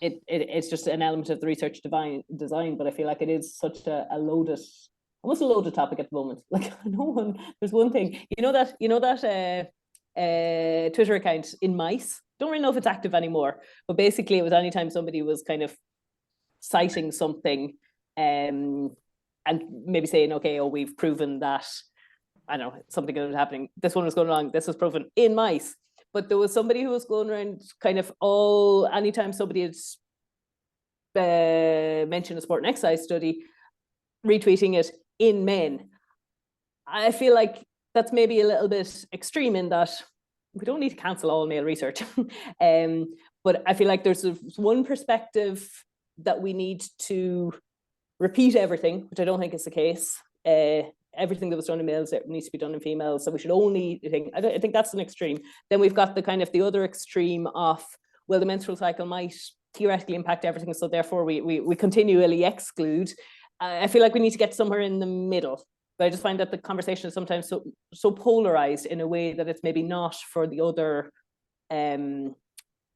It's just an element of the research design, but I feel like it is such a loaded, almost a loaded topic at the moment. Like, there's one thing, you know that Twitter account in mice. Don't really know if it's active anymore, but basically it was anytime somebody was kind of citing something, and maybe saying, okay, we've proven that, I don't know, something was happening. This one was going wrong. This was proven in mice. But there was somebody who was going around kind of anytime somebody had mentioned a sport and exercise study, retweeting it in men. I feel like that's maybe a little bit extreme in that we don't need to cancel all male research. But I feel like there's one perspective that we need to repeat everything, which I don't think is the case. Everything that was done in males needs to be done in females. So we should only think, I think that's an extreme. Then we've got the kind of the other extreme of, well, the menstrual cycle might theoretically impact everything. So therefore we continually exclude. I feel like we need to get somewhere in the middle. But I just find that the conversation is sometimes so polarized in a way that it's maybe not for the other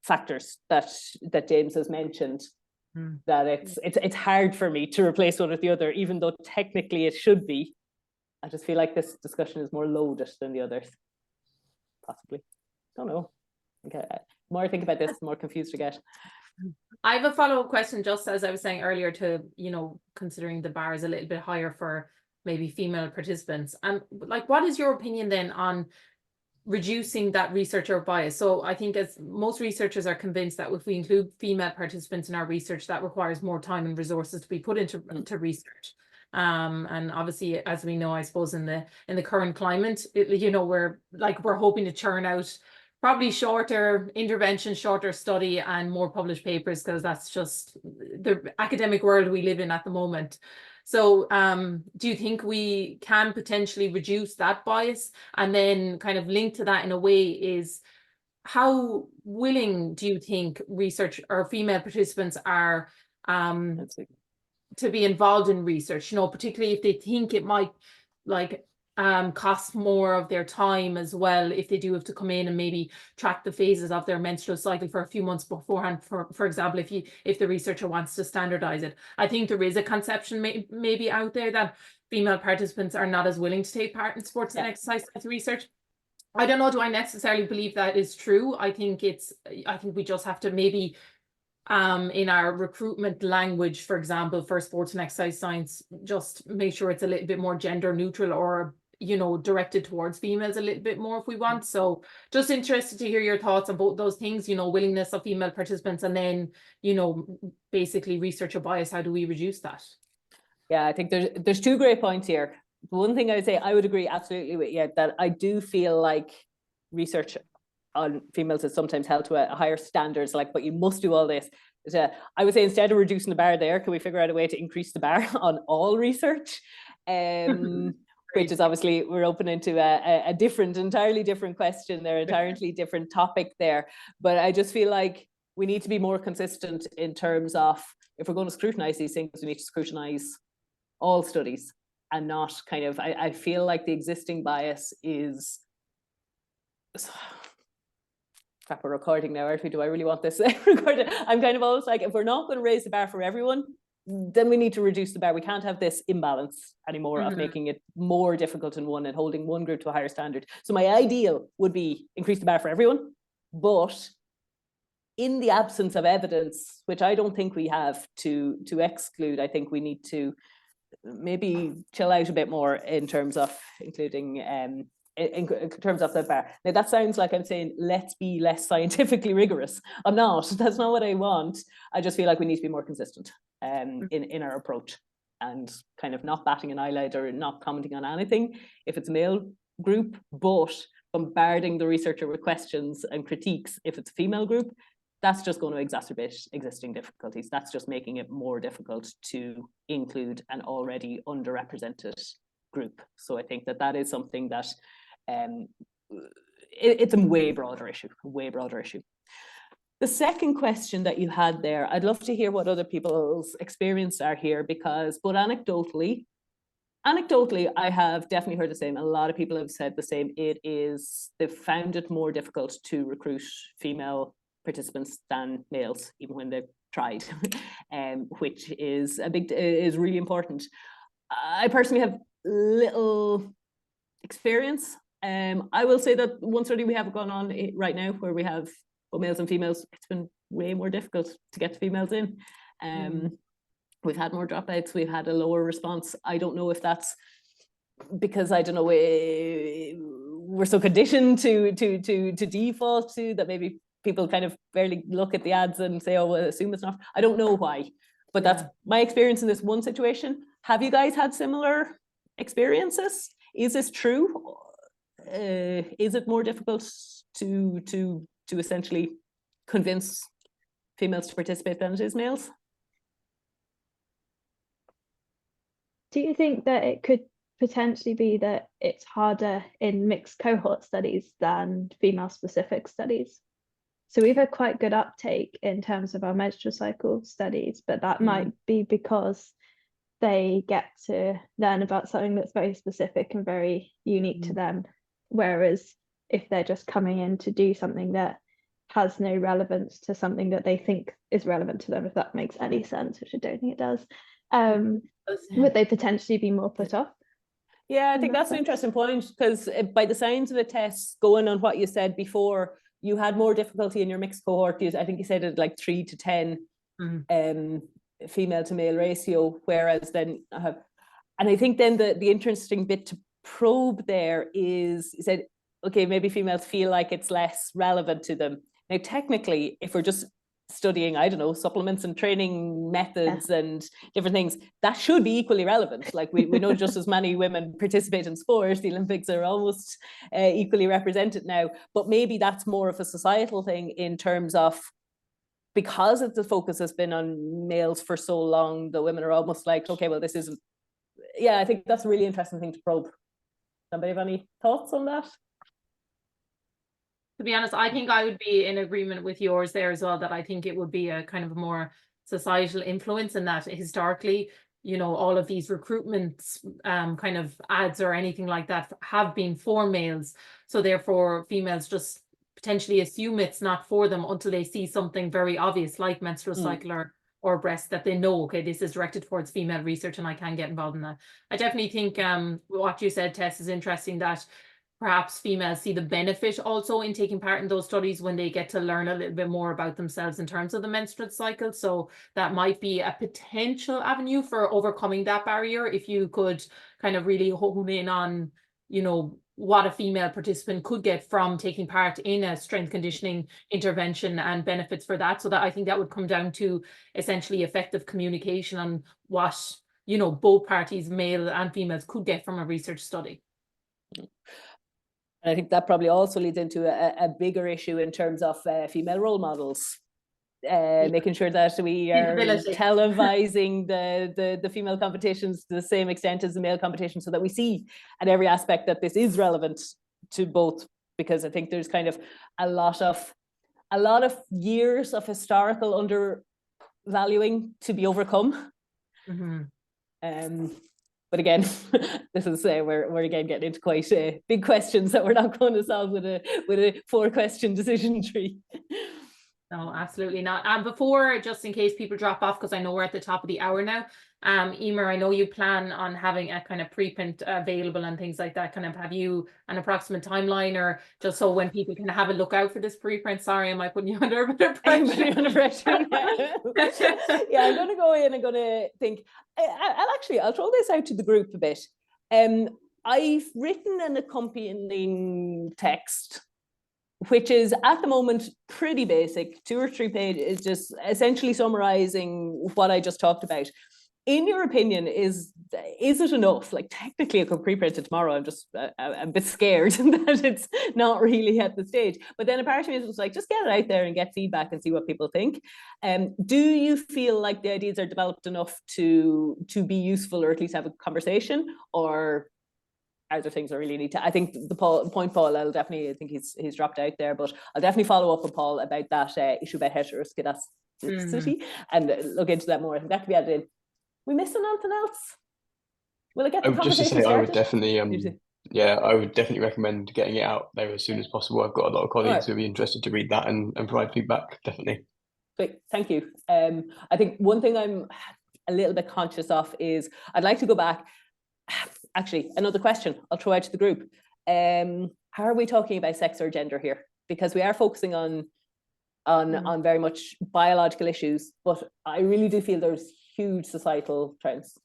factors that James has mentioned. That it's hard for me to replace one with the other, even though technically it should be. I just feel like this discussion is more loaded than the others. Possibly. Don't know. Okay. The more I think about this, the more confused I get. I have a follow-up question, just as I was saying earlier, to, you know, considering the bar is a little bit higher for maybe female participants. And like, what is your opinion then on reducing that researcher bias? So I think as most researchers are convinced that if we include female participants in our research, that requires more time and resources to be put into research. And obviously, as we know, I suppose in the current climate, you know, we're hoping to churn out probably shorter intervention, shorter study, and more published papers, because that's just the academic world we live in at the moment. So do you think we can potentially reduce that bias? And then kind of linked to that in a way is, how willing do you think research or female participants are to be involved in research, you know, particularly if they think it might like costs more of their time as well if they do have to come in and maybe track the phases of their menstrual cycle for a few months beforehand. For example, if the researcher wants to standardize it, I think there is a conception maybe out there that female participants are not as willing to take part in sports and exercise science research. I don't know, do I necessarily believe that is true? I think we just have to maybe in our recruitment language, for example, for sports and exercise science, just make sure it's a little bit more gender neutral, or directed towards females a little bit more if we want. So just interested to hear your thoughts on both those things, willingness of female participants, and then, basically researcher bias. How do we reduce that? Yeah, I think there's two great points here. The one thing I would say, I would agree absolutely with you, that I do feel like research on females is sometimes held to a higher standards, like, but you must do all this. I would say, instead of reducing the bar there, can we figure out a way to increase the bar on all research? Which is obviously, we're open into a entirely different question there, entirely different topic there. But I just feel like we need to be more consistent in terms of, if we're going to scrutinize these things, we need to scrutinize all studies, and not kind of, I feel like the existing bias is, crap, we're recording now, aren't we? Do I really want this recorded? I'm kind of always like, if we're not going to raise the bar for everyone, then we need to reduce the bar. We can't have this imbalance anymore of making it more difficult in one and holding one group to a higher standard. So my ideal would be increase the bar for everyone, but in the absence of evidence, which I don't think we have to exclude, I think we need to maybe chill out a bit more in terms of including in terms of the bar. Now that sounds like I'm saying let's be less scientifically rigorous. I'm not. That's not what I want. I just feel like we need to be more consistent in our approach, and kind of not batting an eyelid or not commenting on anything if it's a male group, but bombarding the researcher with questions and critiques if it's a female group. That's just going to exacerbate existing difficulties. That's just making it more difficult to include an already underrepresented group. So I think that is something that it's a way broader issue. The second question that you had there, I'd love to hear what other people's experience are here, because, but anecdotally, I have definitely heard the same. A lot of people have said the same. They've found it more difficult to recruit female participants than males, even when they've tried, which is is really important. I personally have little experience. I will say that one study we have going on right now, where we have both males and females, it's been way more difficult to get the females in. We've had more dropouts, we've had a lower response. I don't know if that's because, I don't know, we're so conditioned to default to that, maybe people kind of barely look at the ads and say, oh, well, assume it's not. I don't know why, but that's my experience in this one situation. Have you guys had similar experiences? Is this true? Is it more difficult to essentially convince females to participate than it is males? Do you think that it could potentially be that it's harder in mixed cohort studies than female specific studies? So we've had quite good uptake in terms of our menstrual cycle studies, but that might be because they get to learn about something that's very specific and very unique to them. Whereas if they're just coming in to do something that has no relevance to something that they think is relevant to them, if that makes any sense, which I don't think it does, would they potentially be more put off? Yeah, I think that's an interesting point, because by the sounds of the tests, going on what you said before, you had more difficulty in your mixed cohort. I think you said it like 3 to 10 female to male ratio, whereas then, and I think then the interesting bit to probe there is, you said, okay, maybe females feel like it's less relevant to them. Now, technically, if we're just studying, I don't know, supplements and training methods and different things, that should be equally relevant. Like we know just as many women participate in sport. The Olympics are almost equally represented now, but maybe that's more of a societal thing in terms of, because the focus has been on males for so long, the women are almost like, okay, well, this isn't. Yeah, I think that's a really interesting thing to probe. Somebody have any thoughts on that? To be honest, I think I would be in agreement with yours there as well, that I think it would be a kind of more societal influence, and that historically, you know, all of these recruitment kind of ads or anything like that have been for males. So therefore females just potentially assume it's not for them until they see something very obvious like menstrual cycle or breast, that they know, okay, this is directed towards female research and I can get involved in that. I definitely think what you said, Tess, is interesting, that perhaps females see the benefit also in taking part in those studies when they get to learn a little bit more about themselves in terms of the menstrual cycle. So that might be a potential avenue for overcoming that barrier, if you could kind of really hone in on, you know, what a female participant could get from taking part in a strength conditioning intervention and benefits for that. So that, I think that would come down to essentially effective communication on what, you know, both parties, male and females, could get from a research study. And I think that probably also leads into a bigger issue in terms of female role models. Making sure that we are televising the female competitions to the same extent as the male competition, so that we see at every aspect that this is relevant to both, because I think there's kind of a lot of years of historical undervaluing to be overcome. But again, this is we're again getting into quite big questions that we're not going to solve with a 4-question decision tree. No, absolutely not. And before, just in case people drop off, because I know we're at the top of the hour now, Emer, I know you plan on having a kind of preprint available and things like that. Kind of, have you an approximate timeline, or just so when people can have a look out for this preprint? Sorry, am I putting you under a bit of pressure? Yeah, I'm going to go in and going to think. I'll throw this out to the group a bit. I've written an accompanying text, which is at the moment pretty basic, 2 or 3 pages, just essentially summarizing what I just talked about. In your opinion, is it enough? Like, technically I could pre-print it tomorrow. I'm just a bit scared that it's not really at the stage. But then a part of me was like, just get it out there and get feedback and see what people think. Do you feel like the ideas are developed enough to be useful, or at least have a conversation, or are there things I really need to? I think the point, Paul, I think he's dropped out there, but I'll definitely follow up with Paul about that issue about heteroscedasticity and look into that more. I think that could be added in. We missing anything else? Will it get the conversation just to say, started? I would definitely, I would definitely recommend getting it out there as soon as possible. I've got a lot of colleagues who will be interested to read that and provide feedback, definitely. Great, thank you. I think one thing I'm a little bit conscious of is I'd like to go back. Actually, another question I'll throw out to the group. Are we talking about sex or gender here? Because we are focusing on very much biological issues, but I really do feel there's huge societal trends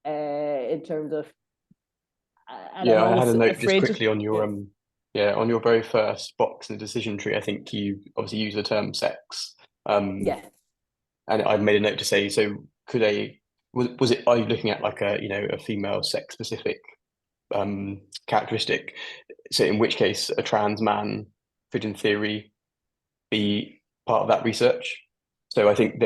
in terms of. I had a note just quickly on your on your very first box in the decision tree. I think you obviously use the term sex. And I've made a note to say, so could are you looking at like a female sex specific characteristic? So in which case a trans man could in theory be part of that research. So I think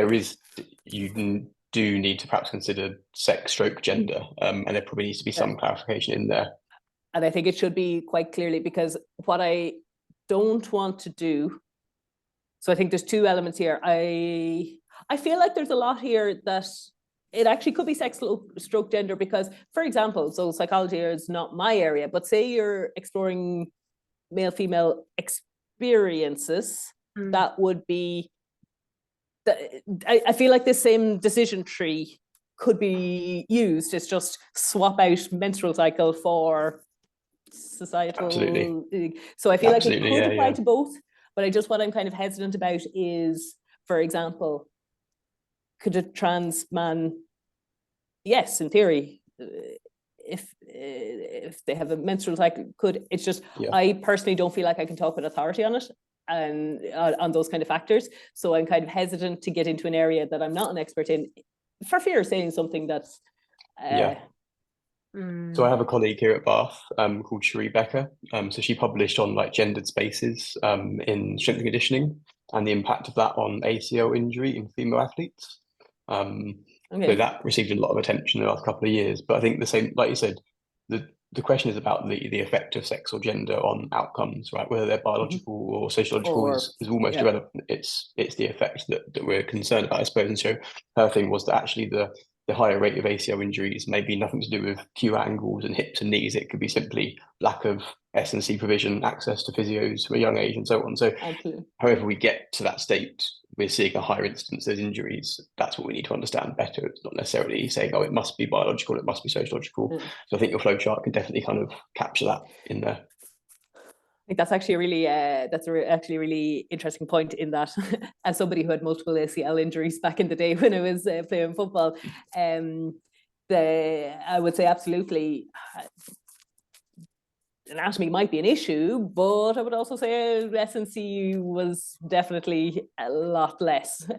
you do need to perhaps consider sex stroke gender, and there probably needs to be some clarification in there. And I think it should be quite clearly, because what I don't want to do, so I think there's 2 elements here. I feel like there's a lot here that it actually could be sex stroke gender, because, for example, so psychology is not my area, but say you're exploring male-female experiences, that would be, I feel like this same decision tree could be used. It's just swap out menstrual cycle for societal. Absolutely. So I feel like it could apply to both, but what I'm kind of hesitant about is, for example, could a trans man, yes, in theory, if they have a menstrual cycle, it's just, I personally don't feel like I can talk with authority on it and on those kind of factors. So I'm kind of hesitant to get into an area that I'm not an expert in, for fear of saying something that's So I have a colleague here at Bath called Cherie Becker. So she published on like gendered spaces in strength and conditioning and the impact of that on ACL injury in female athletes. So that received a lot of attention in the last couple of years. But I think the same, like you said, the question is about the effect of sex or gender on outcomes, right? Whether they're biological or sociological is almost irrelevant. It's the effect that we're concerned about, I suppose. And so her thing was that actually the the higher rate of ACL injuries may be nothing to do with Q angles and hips and knees. It could be simply lack of S&C provision, access to physios from a young age, and so on. So, Absolutely. however we get to that state, we're seeing a higher incidence of injuries. That's what we need to understand better. It's not necessarily saying, oh, it must be biological, it must be sociological. Mm. So I think your flowchart can definitely kind of capture that in there. I think that's actually a really actually a really interesting point, in that as somebody who had multiple ACL injuries back in the day when I was playing football, I would say absolutely anatomy might be an issue, but I would also say S&C was definitely a lot less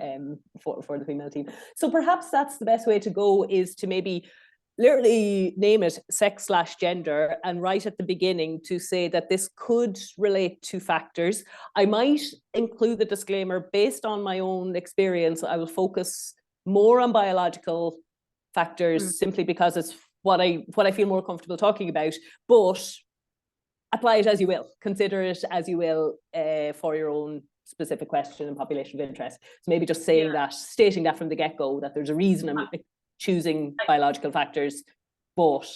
for the female team. So perhaps that's the best way to go, is to maybe literally name it sex/gender, and right at the beginning to say that this could relate to factors. I might include the disclaimer, based on my own experience, I will focus more on biological factors simply because it's what I feel more comfortable talking about, but apply it as you will, consider it as you will for your own specific question and population of interest. So maybe just saying that, stating that from the get-go, that there's a reason I'm choosing biological factors, but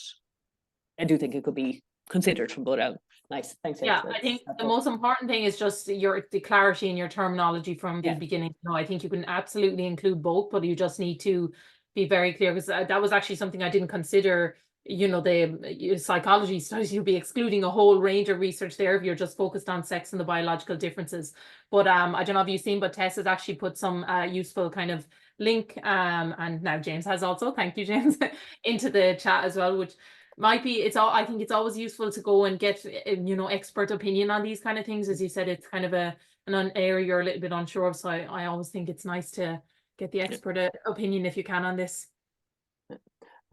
I do think it could be considered from both out. Nice, thanks. Yeah, I think the most important thing is just the clarity in your terminology from the beginning. No, I think you can absolutely include both, but you just need to be very clear, because that was actually something I didn't consider. You know, the psychology studies, you'll be excluding a whole range of research there if you're just focused on sex and the biological differences. But I don't know if you've seen, but Tess has actually put some useful kind of link, and now James has also, thank you James, into the chat as well, which might be, I think it's always useful to go and get expert opinion on these kind of things. As you said, it's kind of an area you're a little bit unsure of, so I always think it's nice to get the expert opinion if you can on this.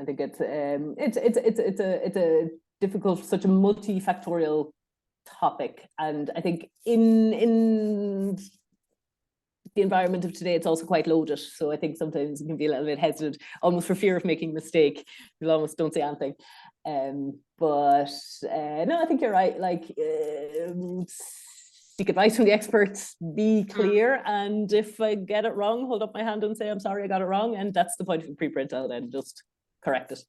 I think it's a difficult, such a multifactorial topic, and I think in the environment of today, it's also quite loaded. So I think sometimes you can be a little bit hesitant, almost for fear of making a mistake. You almost don't say anything. But no, I think you're right. Like, seek advice from the experts, be clear, and if I get it wrong, hold up my hand and say, I'm sorry, I got it wrong. And that's the point of a preprint out, and just correct it.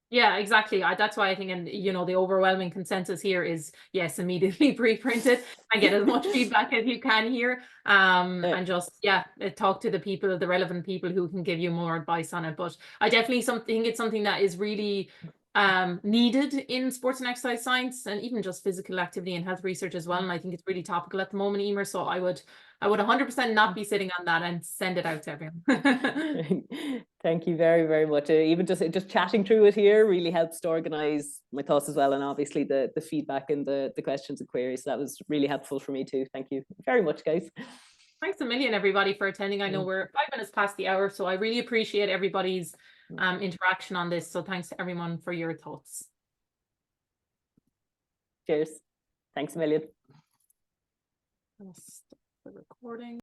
Yeah, exactly. That's why I think, and the overwhelming consensus here is yes, immediately pre-print it and get as much feedback as you can here. And just talk to the relevant people who can give you more advice on it. But I definitely think it's something that is really needed in sports and exercise science, and even just physical activity and health research as well. And I think it's really topical at the moment, Emer. So I would 100% not be sitting on that and send it out to everyone. Thank you very, very much. Even just chatting through it here really helps to organize my thoughts as well, and obviously the feedback and the questions and queries. So that was really helpful for me too. Thank you very much, guys. Thanks a million, everybody, for attending. I know we're 5 minutes past the hour, so I really appreciate everybody's interaction on this. So thanks to everyone for your thoughts. Cheers. Thanks a million. I'll stop the recording.